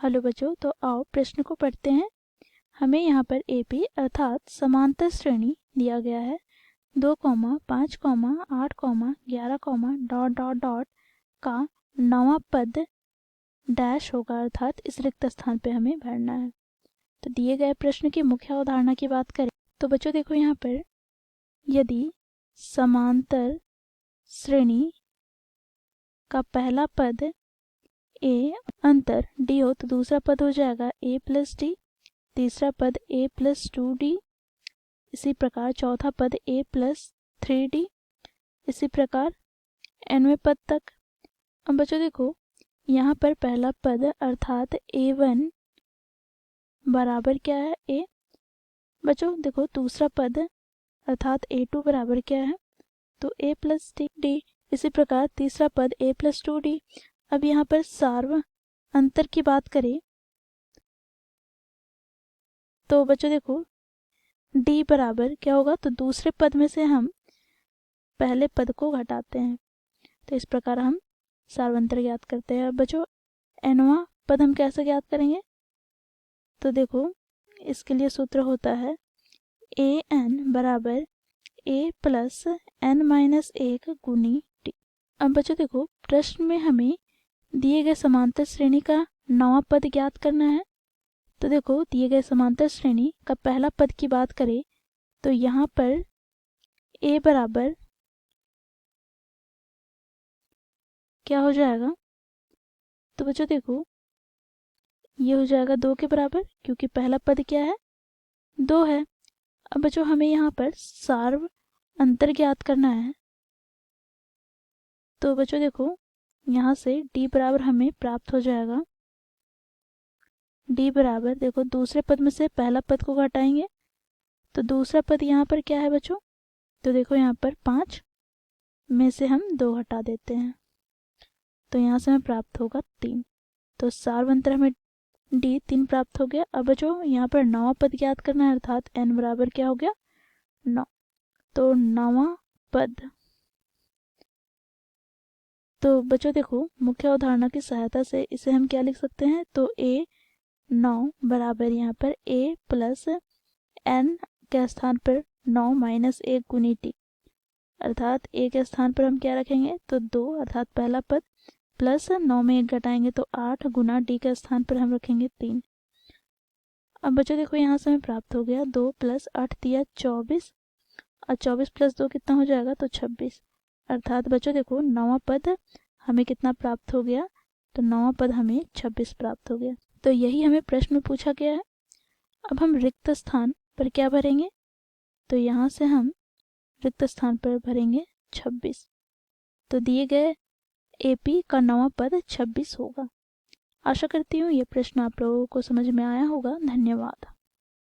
Hello बच्चों, तो आओ प्रश्न को पढ़ते हैं। हमें यहाँ पर एपी अर्थात समांतर श्रेणी दिया गया है। 2, 5, 8, 11, डॉट डॉट डॉट का 9वां पद डैश होगा, अर्थात इस रिक्त स्थान पे हमें भरना है। तो दिए गए प्रश्न की मुख्य अवधारणा की बात करें तो बच्चों देखो, यहाँ पर यदि समांतर श्रेणी का पहला पद ए अंतर डी हो तो दूसरा पद हो जाएगा ए प्लस डी, तीसरा पद ए प्लस 2d, इसी प्रकार चौथा पद ए प्लस 3d, इसी प्रकार nवें पद तक। अब बच्चों देखो, यहाँ पर पहला पद अर्थात a1 बराबर क्या है a। बच्चों देखो, दूसरा पद अर्थात a2 बराबर क्या है, तो a प्लस d। इसी प्रकार तीसरा पद a प्लस 2d। अब यहाँ पर सार्व अंतर की बात करें तो बच्चों देखो, d बराबर क्या होगा, तो दूसरे पद में से हम पहले पद को घटाते हैं, तो इस प्रकार हम सार्वंतर ज्ञात करते हैं। अब बच्चों nवां पद हम कैसे ज्ञात करेंगे, तो देखो इसके लिए सूत्र होता है an बराबर a प्लस n माइनस 1 गुनी d। अब बच्चों देखो, प्रश्न में हमें दिए गए समांतर श्रेणी का 9वां पद ज्ञात करना है। तो देखो, दिए गए समांतर श्रेणी का पहला पद की बात करें तो यहाँ पर a बराबर क्या हो जाएगा, तो बच्चों देखो ये हो जाएगा 2 के बराबर, क्योंकि पहला पद क्या है 2 है। अब बच्चों हमें यहाँ पर सार्व अंतर ज्ञात करना है, तो बच्चों देखो यहाँ से d बराबर हमें प्राप्त हो जाएगा। d बराबर देखो, दूसरे पद में से पहला पद को घटाएंगे तो दूसरा पद यहाँ पर क्या है बच्चों, तो देखो यहाँ पर 5 में से हम 2 हटा देते हैं, तो यहाँ से हमें प्राप्त होगा 3। तो सार्वंतर हमें d 3 प्राप्त हो गया। अब बच्चों यहाँ पर 9वां पद ज्ञात करना है, अर्थात n बराबर क्या हो गया 9। तो 9वां पद, तो बच्चों देखो मुख्य अवधारणा की सहायता से इसे हम क्या लिख सकते हैं, तो a 9 बराबर यहाँ पर a प्लस n के स्थान पर 9 माइनस 1 गुनी t, अर्थात a के स्थान पर हम क्या रखेंगे, तो 2 अर्थात पहला पद प्लस 9 में 1 घटाएंगे तो 8 गुना d के स्थान पर हम रखेंगे 3। अब बच्चों देखो यहाँ से हमें प्राप्त हो गया 2 प्लस 8 दिया 24, और 24 प्लस 2 कितना हो जाएगा, तो 26। अर्थात बच्चों देखो 9वां पद हमें कितना प्राप्त हो गया, तो 9वां पद हमें 26 प्राप्त हो गया। तो यही हमें प्रश्न में पूछा गया है। अब हम रिक्त स्थान पर क्या भरेंगे, तो यहाँ से हम रिक्त स्थान पर भरेंगे 26। तो दिए गए एपी का 9वां पद 26 होगा। आशा करती हूँ ये प्रश्न आप लोगों को समझ में आया होगा। धन्यवाद।